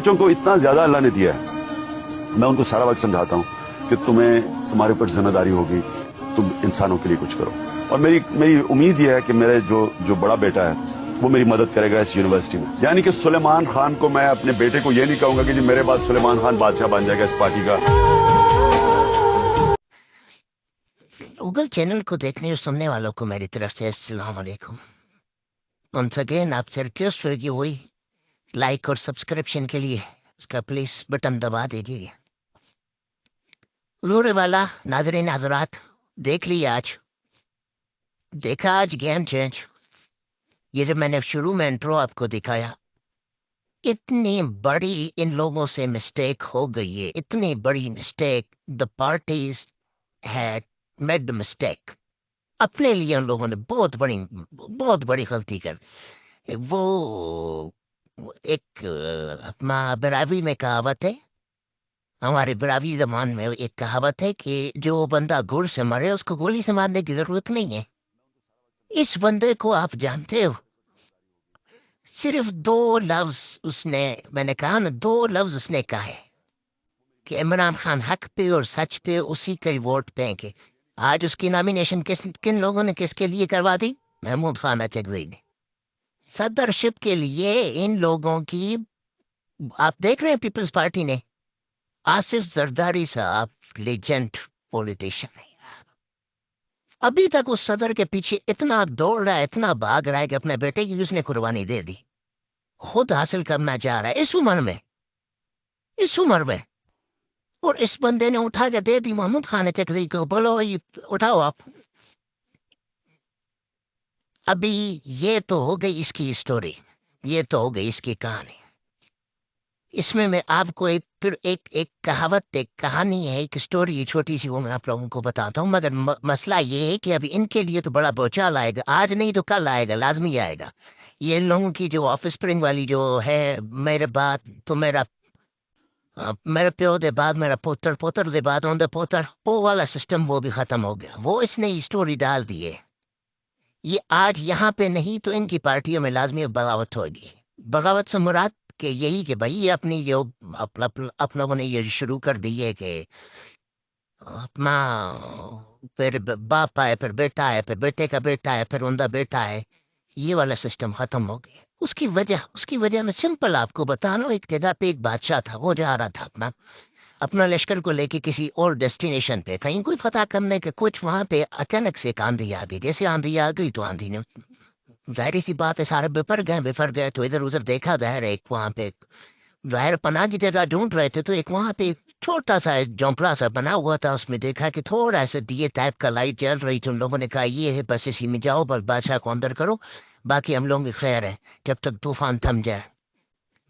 بچوں کو اتنا زیادہ اللہ نے دیا ہے، میں ان کو سارا وقت سمجھاتا ہوں کہ تمہارے اوپر ذمہ داری ہوگی، تم انسانوں کے لیے کچھ کرو. اور میری امید یہ ہے کہ میرے جو بڑا بیٹا ہے وہ میری مدد کرے گا اس یونیورسٹی میں. یعنی کہ سلیمان خان کو میں اپنے بیٹے کو یہ نہیں کہوں گا کہ جی میرے بعد سلیمان خان بادشاہ بن جائے گا اس پارٹی کا. گوگل چینل کو دیکھنے اور سننے والوں کو میری طرف سے السلام علیکم. ونس اگین آپ سے ریکویسٹ ہوگی وہی لائک اور سبسکرپشن کے لیے اس کا پلیز بٹن دبا دیجیے. رورے والا ناظرین حضرات دیکھ لی دیکھا آج گیم چینج. یہ جب میں نے شروع میں انٹرو آپ کو دکھایا، اتنی بڑی ان لوگوں سے مسٹیک ہو گئی ہے، اتنی بڑی mistake. The parties had made mistake. اپنے لیے ان لوگوں نے بہت بڑی غلطی کر. وہ ایک اپنا براوی میں کہاوت ہے، ہمارے براوی زبان میں ایک کہاوت ہے کہ جو بندہ گھوڑ سے مرے اس کو گولی سے مارنے کی ضرورت نہیں ہے. اس بندے کو آپ جانتے ہو، صرف 2 لفظ اس نے، میں نے کہا نا 2 لفظ اس نے کہا ہے کہ عمران خان حق پہ اور سچ پہ اسی کے ووٹ پہ کہ آج اس کی نامینیشن کن لوگوں نے کس کے لیے کروا دی؟ محمود خانہ چکزئی نے. صدرشپ کے لیے ان لوگوں کی آپ دیکھ رہے ہیں پیپلز پارٹی نے آصف زرداری صاحب لیجنڈ پولیٹیشین ہے، ابھی تک اس صدر کے پیچھے اتنا دوڑ رہا ہے، اتنا بھاگ رہا ہے کہ اپنے بیٹے کی اس نے قربانی دے دی. خود حاصل کرنا چاہ رہا ہے اس عمر میں. اور اس بندے نے اٹھا کے دے دی محمود خان چکزئی کو. بولو اٹھاؤ آپ. ابھی یہ تو ہو گئی اس کی اسٹوری، یہ تو ہو گئی اس کی کہانی. اس میں آپ کو ایک کہاوت، ایک کہانی ہے، ایک اسٹوری چھوٹی سی، وہ میں آپ لوگوں کو بتاتا ہوں. مگر مسئلہ یہ ہے کہ ابھی ان کے لیے تو بڑا بوچھال آئے گا، آج نہیں تو کل آئے گا، لازمی آئے گا. یہ ان لوگوں کی جو آفس اسپرنگ والی جو ہے، میرے بات تو میرے پیو دے بعد میرا پوتر دے بعد ان دے پوتر، وہ والا سسٹم وہ بھی ختم ہو گیا. وہ اس نے اسٹوری ڈال دی ہے. یہ آج یہاں پہ نہیں تو ان کی پارٹیوں میں لازمی بغاوت ہوگی. بغاوت سے مراد کہ یہی کہ بھائی اپنی جو آپ لوگوں نے یہ شروع کر دی ہے کہ اپنا پھر باپ آئے، پھر بیٹا آئے، پھر بیٹے کا بیٹا ہے، پھر ان کا بیٹا ہے. یہ والا سسٹم ختم ہو گیا. اس کی وجہ میں سمپل آپ کو بتانا. ایک جگہ پہ ایک بادشاہ تھا، وہ جا رہا تھا اپنا لشکر کو لے کے کسی اور ڈیسٹینیشن پہ، کہیں کوئی فتح کرنے کے. کچھ وہاں پہ اچانک سے ایک آندھی آ گئی. جیسے آندھی آ گئی تو آندھی نے ظاہری سی بات ہے سارے بفر گئے تو ادھر ادھر دیکھا. ظاہر ایک وہاں پہ ظاہر پناہ کی جگہ ڈھونڈ رہے تھے، تو ایک وہاں پہ چھوٹا سا جھونپڑا سا بنا ہوا تھا. اس میں دیکھا کہ تھوڑا سا دیے ٹائپ کا لائٹ جل رہی تھی. ان لوگوں نے کہا یہ ہے، بس اسی میں جاؤ، بس بادشاہ کو اندر کرو، باقی ہم لوگوں کی خیر ہے جب تک طوفان تھم جائے.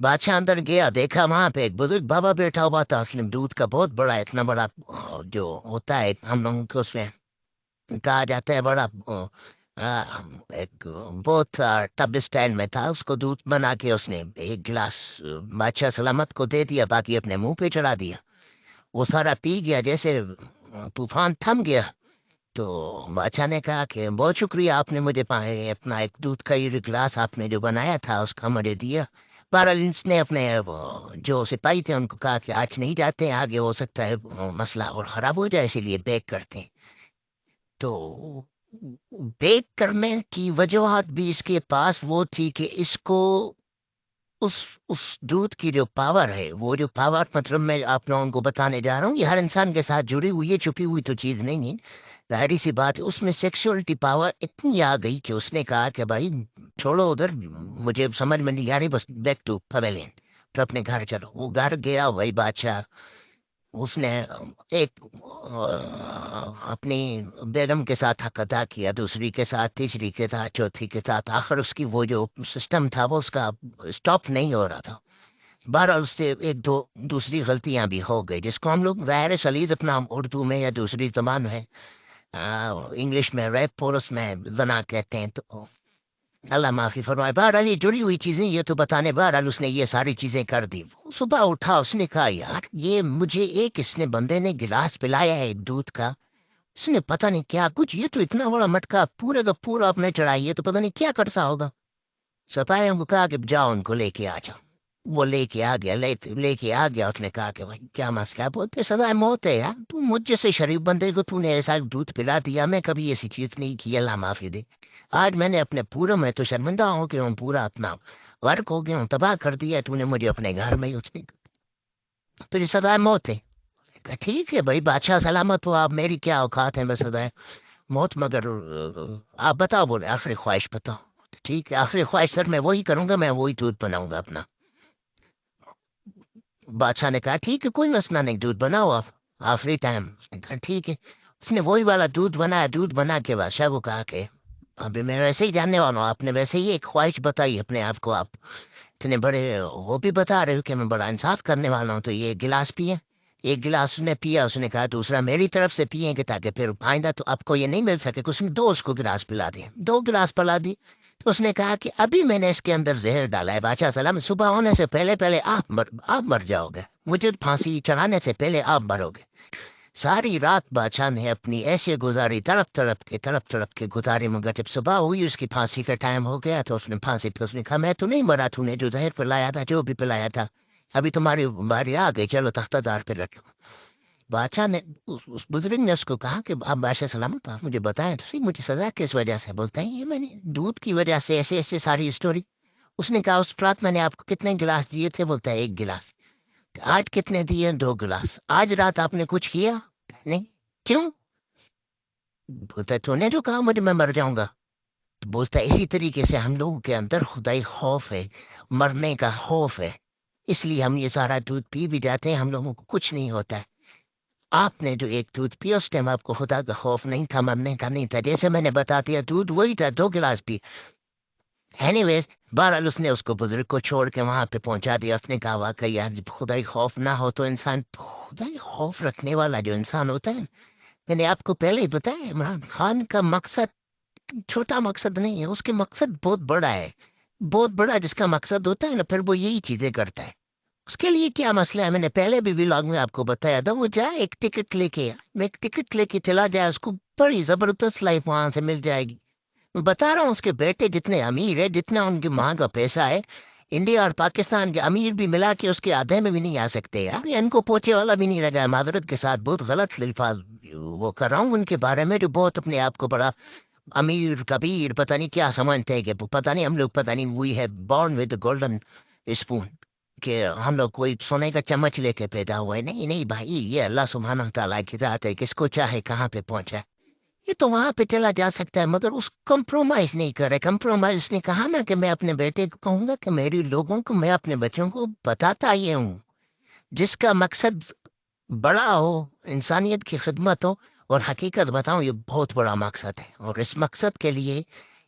بادشاہ اندر گیا، دیکھا وہاں پہ ایک بزرگ بابا بیٹھا ہوا تھا. اس نے دودھ کا بہت بڑا، اتنا بڑا جو ہوتا ہے ہم لوگوں کو اس میں کہا جاتا ہے بڑا، ایک بہت ٹب اسٹینڈ میں تھا. اس کو دودھ بنا کے اس نے ایک گلاس بادشاہ سلامت کو دے دیا، باقی اپنے منہ پہ چڑھا دیا. وہ سارا پی گیا. جیسے طوفان تھم گیا تو بادشاہ نے کہا کہ بہت شکریہ، آپ نے مجھے اپنا ایک دودھ کا یہ گلاس آپ نے جو بنایا تھا اس کا مجھے دیا. بہرحال اس نے اپنے جو سپاہی تھے ان کو کہا کہ آج نہیں جاتے ہیں، آگے ہو سکتا ہے مسئلہ اور خراب ہو جائے، اسی لیے بیک کرتے ہیں. تو بیک کرنے کی وجوہات بھی اس کے پاس وہ تھی کہ اس کو اس دودھ کی جو پاور ہے، وہ جو پاور مطلب میں آپ لوگوں کو بتانے جا رہا ہوں، یہ ہر انسان کے ساتھ جڑی ہوئی ہے، چھپی ہوئی تو چیز نہیں ہے. ظاہری سی بات ہے اس میں سیکشولیٹی پاور اتنی آ گئی کہ اس نے کہا کہ بھائی چھوڑو ادھر، مجھے سمجھ میں نہیں آ رہی، بس بیک ٹو پویلین، تو اپنے گھر چلو. وہ گھر گیا وہی بادشاہ. اس نے ایک اپنی بیگم کے ساتھ حق ادا کیا، دوسری کے ساتھ، تیسری کے ساتھ، چوتھی کے ساتھ. آخر اس کی وہ جو سسٹم تھا وہ اس کا اسٹاپ نہیں ہو رہا تھا. بہرحال اس سے ایک دو دوسری غلطیاں بھی ہو گئی، جس کو ہم لوگ ظاہر سلیز اپنا اردو میں یا دوسری زبان میں انگلش میں ریپ پولس میں زنا کہتے ہیں. تو اللہ معافی فرمائے. بہرحال یہ جڑی ہوئی چیزیں یہ تو بتانے. بہرحال اس نے یہ ساری چیزیں کر دی. صبح اٹھا، اس نے کہا یار یہ مجھے اس نے بندے نے گلاس پلایا ہے دودھ کا، اس نے پتہ نہیں کیا کچھ، یہ تو اتنا بڑا مٹکا پورے کا پورا اپنے چڑھائی ہے، تو پتہ نہیں کیا کرتا ہوگا. سپاہیوں کو کہا کہ جاؤ ان کو لے کے آ جاؤ. وہ لے کے آ گیا، لے کے آ گیا. اس نے کہا کہ بھائی کیا مسئلہ ہے؟ بولتے سزائے موت ہے یار، تو مجھ جیسے شریف بندے کو تو نے ایسا دودھ پلا دیا، میں کبھی ایسی چیز نہیں کی، اللہ معافی دے. آج میں نے اپنے پورا، میں تو شرمندہ ہوں کہ ہوں پورا اپنا غرق ہو گیا ہوں، تباہ کر دیا تو نے مجھے اپنے گھر میں ہی اٹھنے تو یہ سزائے موت ہے. کہا ٹھیک ہے بھائی، بادشاہ سلامت ہو آپ، میری کیا اوقات ہے میں سزائے موت، مگر آپ بتاؤ. بولے آخری خواہش بتاؤ. ٹھیک ہے آخری خواہش سر میں وہی کروں گا، میں وہی دودھ بناؤں گا اپنا. بادشاہ نے کہا ٹھیک ہے کوئی مسئلہ نہیں، دودھ بناؤ آپ آخری ٹائم. اس نے کہا ٹھیک ہے. اس نے وہی والا دودھ بنایا. دودھ بنا کے بادشاہ کو کہا کہ ابھی میں ویسے ہی جاننے والا ہوں، آپ نے ویسے ہی ایک خواہش بتائی اپنے آپ کو، آپ اتنے بڑے وہ بھی بتا رہے ہو کہ میں بڑا انصاف کرنے والا ہوں، تو یہ گلاس پیے. ایک گلاس اس نے پیا. اس نے کہا دوسرا میری طرف سے پیئیں گے تاکہ پھر آئندہ تو آپ کو یہ نہیں مل سکے. اس نے دو اس کو گلاس پلا دیے، 2 گلاس پلا دی. تو اس نے کہا کہ ابھی میں نے اس کے اندر زہر ڈالا ہے بادشاہ سلام، صبح ہونے سے پہلے پہلے آپ مر جاؤ گے، مجھے پھانسی چڑھانے سے پہلے آپ مرو گے. ساری رات بادشاہ نے اپنی ایسے گزاری، تڑپ کے گزاری، مگر جب صبح ہوئی اس کی پھانسی کا ٹائم ہو گیا تو اس نے پھانسی پہ اس نے کہا میں تو نہیں مرا، تو نے جو زہر پلایا تھا، جو بھی پلایا تھا، ابھی تمہاری باری آ گئی، چلو تختہ دار پہ رکھو. بادشاہ نے اس بزرگ نے اس کو کہا کہ آپ بادشاہ سلامت، آپ مجھے بتائیں تو صحیح مجھے سزا کس وجہ سے؟ بولتا ہے یہ میں نے دودھ کی وجہ سے، ایسے ایسے ساری اسٹوری. اس نے کہا اس رات میں نے آپ کو کتنے گلاس دیے تھے؟ بولتا ہے 1 گلاس. آج کتنے دیے؟ 2 گلاس. آج رات آپ نے کچھ کیا نہیں؟ کیوں؟ بولتا ہے تو نے جو کہا مجھے میں مر جاؤں گا. بولتا ہے اسی طریقے سے ہم لوگوں کے اندر خدائی خوف ہے، مرنے کا خوف ہے، اس لیے ہم یہ سارا دودھ پی بھی جاتے ہیں، ہم لوگوں کو کچھ نہیں ہوتا ہے. آپ نے جو ایک دودھ پیا اس ٹائم آپ کو خدا کا خوف نہیں تھا، مرنے کا نہیں تھا، جیسے میں نے بتا دیا دودھ وہی تھا، 2 گلاس پی. اینی ویز بہرحال اس نے اس کو بزرگ کو چھوڑ کے وہاں پہ پہنچا دیا. اس نے کہا واقعی یار جب خدائی خوف نہ ہو تو انسان، خدائی خوف رکھنے والا جو انسان ہوتا ہے، میں نے آپ کو پہلے ہی بتایا عمران خان کا مقصد چھوٹا مقصد نہیں ہے، اس کے مقصد بہت بڑا ہے، بہت بڑا. جس کا مقصد ہوتا ہے نا پھر وہ یہی چیزیں کرتا ہے. اس کے لیے کیا مسئلہ ہے؟ میں نے پہلے بھی ولاگ میں آپ کو بتایا تھا، وہ جائے ایک ٹکٹ لے کے، میں ایک ٹکٹ لے کے چلا جائے، اس کو بڑی زبردست لائف وہاں سے مل جائے گی. میں بتا رہا ہوں اس کے بیٹے جتنے امیر ہے، جتنا ان کی ماں کا پیسہ ہے، انڈیا اور پاکستان کے امیر بھی ملا کے اس کے آدھے میں بھی نہیں آ سکتے یار. ان کو پوچھے والا بھی نہیں لگا ہے، معذرت کے ساتھ بہت غلط الفاظ وہ کر رہا ہوں ان کے بارے میں، جو بہت اپنے آپ کو بڑا امیر کبیر پتہ نہیں کیا سمجھتے ہیں، کہ پتہ نہیں ہم لوگ پتہ نہیں وہی ہے بورن ود گولڈن اسپون، کہ ہم لوگ کوئی سونے کا چمچ لے کے پیدا ہوئے. نہیں نہیں بھائی، یہ اللہ سبحانہ تعالیٰ کی ذات ہے، کس کو چاہے کہاں پہ پہنچا. یہ تو وہاں پہ چلا جا سکتا ہے مگر اس کمپرومائز نہیں کرے. کمپرومائز اس نے کہا نا کہ میں اپنے بیٹے کو کہوں گا کہ میری لوگوں کو، میں اپنے بچوں کو بتاتا یہ ہوں جس کا مقصد بڑا ہو، انسانیت کی خدمت ہو. اور حقیقت بتاؤں یہ بہت بڑا مقصد ہے، اور اس مقصد کے لیے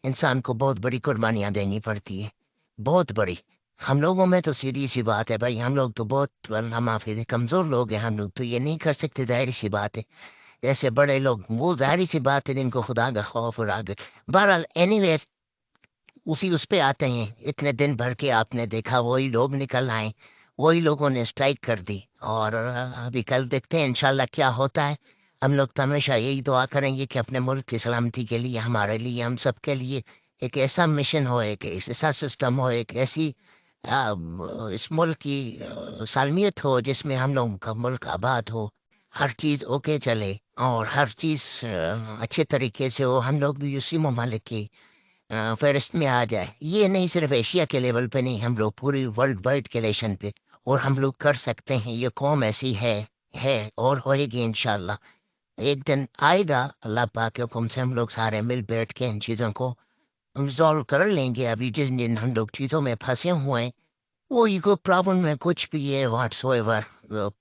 انسان کو بہت بڑی قربانیاں دینی پڑتی ہے، بہت بڑی. ہم لوگوں میں تو سیدھی سی بات ہے بھائی، ہم لوگ تو بہت اللہ معافی دے کمزور لوگ ہیں، ہم لوگ تو یہ نہیں کر سکتے، ظاہری سی بات ہے. ایسے بڑے لوگ وہ ظاہری سی بات ہے جن کو خدا کا خوف اور آگے. بہرحال اینی ویز اسی اس پہ آتے ہیں. اتنے دن بھر کے آپ نے دیکھا وہی لوگ نکل آئے، وہی لوگوں نے اسٹرائک کر دی، اور ابھی کل دیکھتے ہیں انشاءاللہ کیا ہوتا ہے. ہم لوگ تو ہمیشہ یہی دعا کریں گے کہ اپنے ملک کی سلامتی کے لیے، ہمارے لیے، ہم سب کے لیے ایک ایسا مشن ہو، ایک ایسا سسٹم ہو، ایک ایسی اس ملک کی سالمیت ہو جس میں ہم لوگوں کا ملک آباد ہو، ہر چیز اوکے چلے، اور ہر چیز اچھے طریقے سے ہو. ہم لوگ بھی اسی ممالک کی فہرست میں آ جائے. یہ نہیں صرف ایشیا کے لیول پہ نہیں، ہم لوگ پوری ورلڈ وائڈ کے لیشن پہ، اور ہم لوگ کر سکتے ہیں. یہ قوم ایسی ہے اور ہوئے گی انشاءاللہ. ایک دن آئے گا اللہ پاک کے حکم سے، ہم لوگ سارے مل بیٹھ کے ان چیزوں کو ریزالو کر لیں گے. ابھی جن دن ہم لوگ چیزوں میں پھنسے ہوئے ہیں، وہ ایگو پرابلم میں کچھ بھی ہے واٹس ایور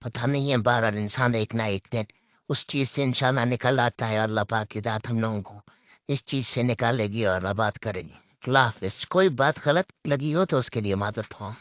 پتہ نہیں ہے، بہرحال انسان ایک نہ ایک دن اس چیز سے انشاءاللہ نکل آتا ہے. اللہ پاک کی ذات ہم لوگوں کو اس چیز سے نکالے گی اور آباد کرے گی. اللہ حافظ. کوئی بات غلط لگی ہو تو اس کے لیے معذرت ہوں.